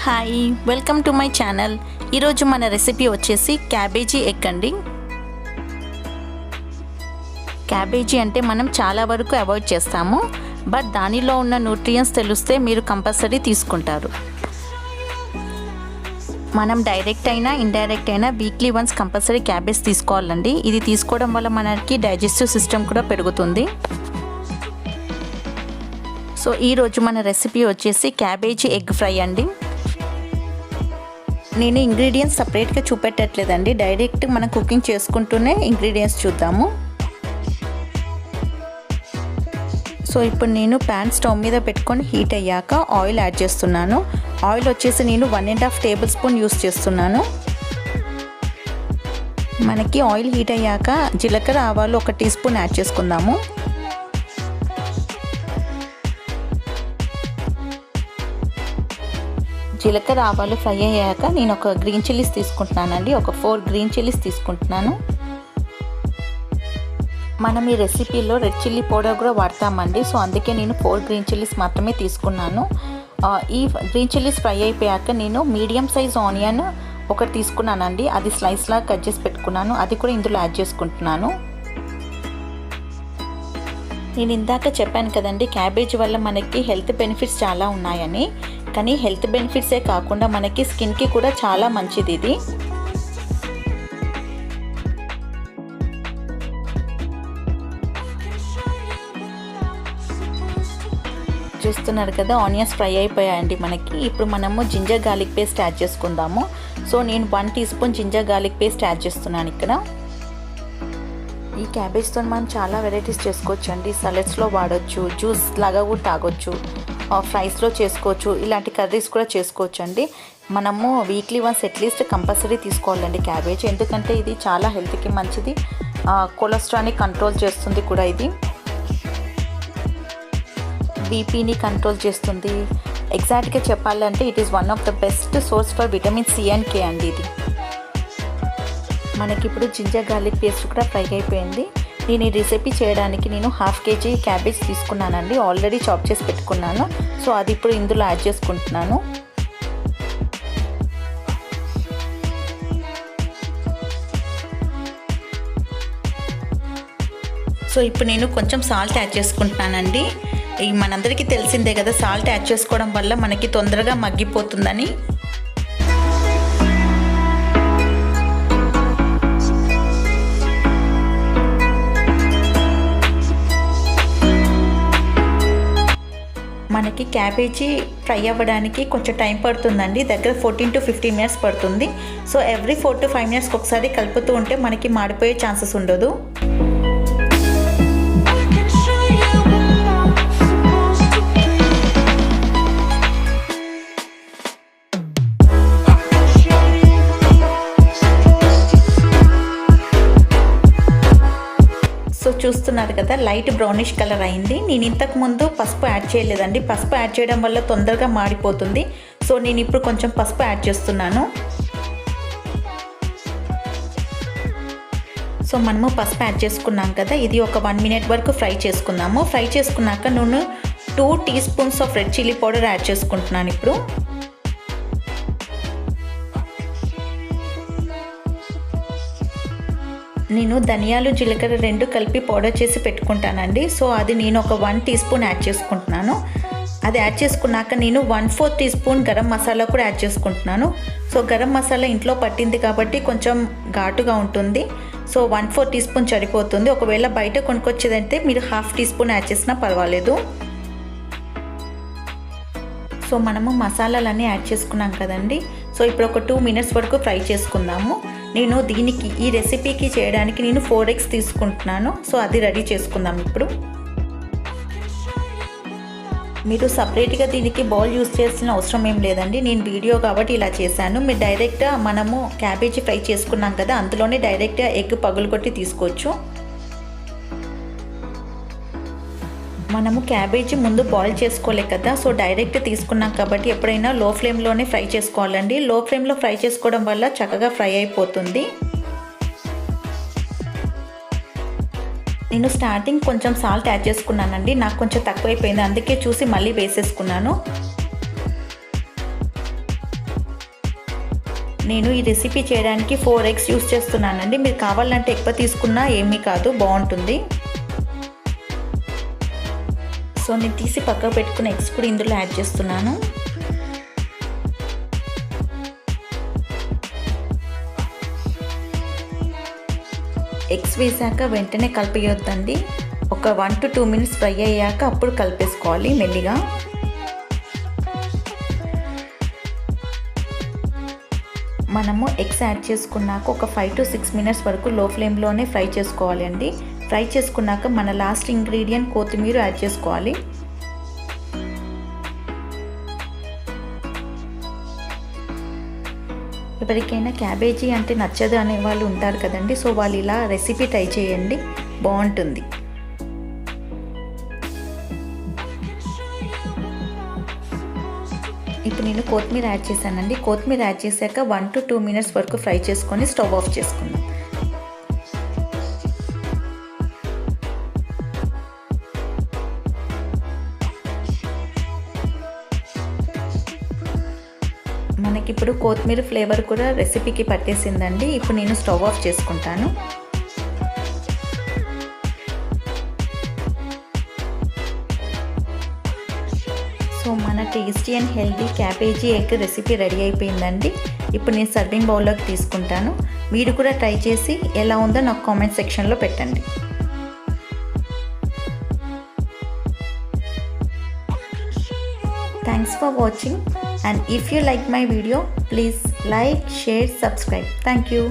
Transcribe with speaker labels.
Speaker 1: Hi, welcome to my channel. ఈరోజు మన recipe వచ్చేసి క్యాబేజీ ఎగ్ అండి. క్యాబేజీ అంటే మనం చాలా వరకు అవాయిడ్ చేస్తాము, బట్ దానిలో ఉన్న న్యూట్రియన్స్ తెలిస్తే మీరు కంపల్సరీ తీసుకుంటారు. మనం డైరెక్ట్ అయినా ఇండైరెక్ట్ అయినా వీక్లీ వన్స్ కంపల్సరీ క్యాబేజ్ తీసుకోవాలండి. ఇది తీసుకోవడం వల్ల మనకి డైజెస్టివ్ సిస్టమ్ కూడా పెరుగుతుంది. సో ఈరోజు మన రెసిపీ వచ్చేసి క్యాబేజీ ఎగ్ ఫ్రై అండి. నేను ఇంగ్రీడియంట్స్ సపరేట్గా చూపెట్టట్లేదండి, డైరెక్ట్ మనం కుకింగ్ చేసుకుంటూనే ఇంగ్రీడియంట్స్ చూద్దాము. సో ఇప్పుడు నేను ప్యాన్ స్టవ్ మీద పెట్టుకొని హీట్ అయ్యాక ఆయిల్ యాడ్ చేస్తున్నాను. ఆయిల్ వచ్చేసి నేను 1.5 టేబుల్ స్పూన్ యూస్ చేస్తున్నాను. మనకి ఆయిల్ హీట్ అయ్యాక జీలకర్ర ఆవాలు 1 టీ స్పూన్ యాడ్ చేసుకుందాము. జీలకర్ర ఆవాలు ఫ్రై అయ్యాక నేను ఒక గ్రీన్ చిల్లీస్ తీసుకుంటున్నానండి. ఒక 4 గ్రీన్ చిల్లీస్ తీసుకుంటున్నాను. మనం ఈ రెసిపీలో రెడ్ చిల్లీ పౌడర్ కూడా వాడతామండి. సో అందుకే నేను 4 గ్రీన్ చిల్లీస్ మాత్రమే తీసుకున్నాను. ఈ గ్రీన్ చిల్లీస్ ఫ్రై అయిపోయాక నేను మీడియం సైజ్ ఆనియన్ ఒకటి తీసుకున్నానండి. అది స్లైస్లా కట్ చేసి పెట్టుకున్నాను. అది కూడా ఇందులో యాడ్ చేసుకుంటున్నాను. నేను ఇందాక చెప్పాను కదండి, క్యాబేజ్ వల్ల మనకి హెల్త్ బెనిఫిట్స్ చాలా ఉన్నాయని. కానీ హెల్త్ బెనిఫిట్సే కాకుండా మనకి స్కిన్కి కూడా చాలా మంచిది ఇది. చూస్తున్నారు కదా, ఆనియన్స్ ఫ్రై అయిపోయాయండి మనకి. ఇప్పుడు మనము జింజర్ గార్లిక్ పేస్ట్ యాడ్ చేసుకుందాము. సో నేను 1 teaspoon ginger garlic paste add చేస్తున్నాను ఇక్కడ. ఈ క్యాబేజ్తో మనం చాలా వెరైటీస్ చేసుకోవచ్చు అండి. సలాడ్స్లో వాడచ్చు, జ్యూస్ లాగా కూడా తాగొచ్చు, ఫ్రైస్లో చేసుకోవచ్చు, ఇలాంటి కర్రీస్ కూడా చేసుకోవచ్చు అండి. మనము వీక్లీ వన్స్ అట్లీస్ట్ కంపల్సరీ తీసుకోవాలండి క్యాబేజ్, ఎందుకంటే ఇది చాలా హెల్త్కి మంచిది. కొలెస్ట్రాల్ని కంట్రోల్ చేస్తుంది కూడా. ఇది బీపీని కంట్రోల్ చేస్తుంది. ఎగ్జాక్ట్గా చెప్పాలంటే it is one of the best source for vitamin C and K అండి ఇది. మనకి ఇప్పుడు జింజర్ గార్లిక్ పేస్ట్ కూడా ఫ్రై అయిపోయింది. నేను ఈ రెసిపీ చేయడానికి నేను 1/2 kg క్యాబేజ్ తీసుకున్నానండి. ఆల్రెడీ చాప్ చేసి పెట్టుకున్నాను. సో అది ఇప్పుడు ఇందులో యాడ్ చేసుకుంటున్నాను. సో ఇప్పుడు నేను కొంచెం సాల్ట్ యాడ్ చేసుకుంటున్నానండి. మనందరికీ తెలిసిందే కదా, సాల్ట్ యాడ్ చేసుకోవడం వల్ల మనకి తొందరగా మగ్గిపోతుందని. మనకి క్యాబేజీ ఫ్రై అవ్వడానికి కొంచెం టైం పడుతుందండి. దగ్గర 14 to 15 మినిట్స్ పడుతుంది. సో ఎవ్రీ 4 to 5 మినిట్స్కి ఒకసారి కలుపుతూ ఉంటే మనకి మాడిపోయే ఛాన్సెస్ ఉండదు. చూస్తున్నారు కదా, లైట్ బ్రౌనిష్ కలర్ అయింది. నేను ఇంతకు ముందు పసుపు యాడ్ చేయలేదండి. పసుపు యాడ్ చేయడం వల్ల తొందరగా మాడిపోతుంది. సో నేను ఇప్పుడు కొంచెం పసుపు యాడ్ చేస్తున్నాను. సో మనము పసుపు యాడ్ చేసుకున్నాం కదా, ఇది ఒక 1 minute వరకు ఫ్రై చేసుకుందాము. ఫ్రై చేసుకున్నాక నేను 2 teaspoons of red chilli powder add చేసుకుంటున్నాను ఇప్పుడు. నేను ధనియాలు జీలకర్ర 2 కలిపి పౌడర్ చేసి పెట్టుకుంటానండి. సో అది నేను ఒక 1 టీ స్పూన్ యాడ్ చేసుకుంటున్నాను. అది యాడ్ చేసుకున్నాక నేను 1/4 టీ స్పూన్ గరం మసాలా కూడా యాడ్ చేసుకుంటున్నాను. సో గరం మసాలా ఇంట్లో పట్టింది కాబట్టి కొంచెం ఘాటుగా ఉంటుంది. సో 1/4 టీ స్పూన్ సరిపోతుంది. ఒకవేళ బయట కొనుక్కొచ్చేదంటే మీరు 1/2 టీ స్పూన్ యాడ్ చేసినా పర్వాలేదు. సో మనము మసాలాలన్నీ యాడ్ చేసుకున్నాం కదండి. సో ఇప్పుడు ఒక 2 minutes వరకు ఫ్రై చేసుకుందాము. నేను దీనికి ఈ రెసిపీకి చేయడానికి నేను 4 eggs తీసుకుంటున్నాను. సో అది రెడీ చేసుకుందాం ఇప్పుడు. మీరు సపరేట్గా దీనికి బౌల్ యూస్ చేయాల్సిన అవసరం ఏం లేదండి. నేను వీడియో కాబట్టి ఇలా చేశాను. మీరు డైరెక్ట్గా మనము క్యాబేజీ ఫ్రై చేసుకున్నాం కదా, అందులోనే డైరెక్ట్గా ఎగ్ పగులుకొట్టి తీసుకోవచ్చు. మనము క్యాబేజీ ముందు బాయిల్ చేసుకోలే కదా, సో డైరెక్ట్ తీసుకున్నాం కాబట్టి ఎప్పుడైనా లో ఫ్లేమ్లోనే ఫ్రై చేసుకోవాలండి. లో ఫ్లేమ్లో ఫ్రై చేసుకోవడం వల్ల చక్కగా ఫ్రై అయిపోతుంది. నేను స్టార్టింగ్ కొంచెం సాల్ట్ యాడ్ చేసుకున్నానండి. నాకు కొంచెం తక్కువైపోయింది, అందుకే చూసి మళ్ళీ వేసేసుకున్నాను. నేను ఈ రెసిపీ చేయడానికి 4 eggs యూస్ చేస్తున్నానండి. మీరు కావాలంటే ఎక్కువ తీసుకున్నా ఏమీ కాదు, బాగుంటుంది. సో నేను తీసి పక్కకు పెట్టుకున్న ఎగ్స్ కూడా ఇందులో యాడ్ చేస్తున్నాను. ఎగ్స్ వేసాక వెంటనే కలిపేయొద్దండి. ఒక 1 to 2 minutes ఫ్రై అయ్యాక అప్పుడు కలిపేసుకోవాలి మెల్లిగా. మనము ఎగ్స్ యాడ్ చేసుకున్నాక ఒక 5 to 6 minutes వరకు లో ఫ్లేమ్లోనే ఫ్రై చేసుకోవాలి అండి. ఫ్రై చేసుకున్నాక మన లాస్ట్ ఇంగ్రీడియంట్ కొత్తిమీర యాడ్ చేసుకోవాలి. ఎవరికైనా క్యాబేజీ అంటే నచ్చదు అనే వాళ్ళు ఉంటారు కదండి. సో వాళ్ళు ఇలా రెసిపీ ట్రై చేయండి, బాగుంటుంది. ఇప్పుడు నేను కొత్తిమీర యాడ్ చేశానండి. కొత్తిమీర యాడ్ చేశాక 1 to 2 minutes వరకు ఫ్రై చేసుకొని స్టవ్ ఆఫ్ చేసుకుందాం. మనకిప్పుడు కొత్తిమీర ఫ్లేవర్ కూడా రెసిపీకి పట్టేసిందండి. ఇప్పుడు నేను స్టవ్ ఆఫ్ చేసుకుంటాను. సో మన tasty and healthy cabbage egg recipe ready అయిపోయిందండి. ఇప్పుడు నేను సర్వింగ్ బౌల్లోకి తీసుకుంటాను. మీరు కూడా ట్రై చేసి ఎలా ఉందో నాకు కామెంట్ సెక్షన్లో పెట్టండి. Thanks for watching, and if you like my video, please like, share, subscribe. Thank you.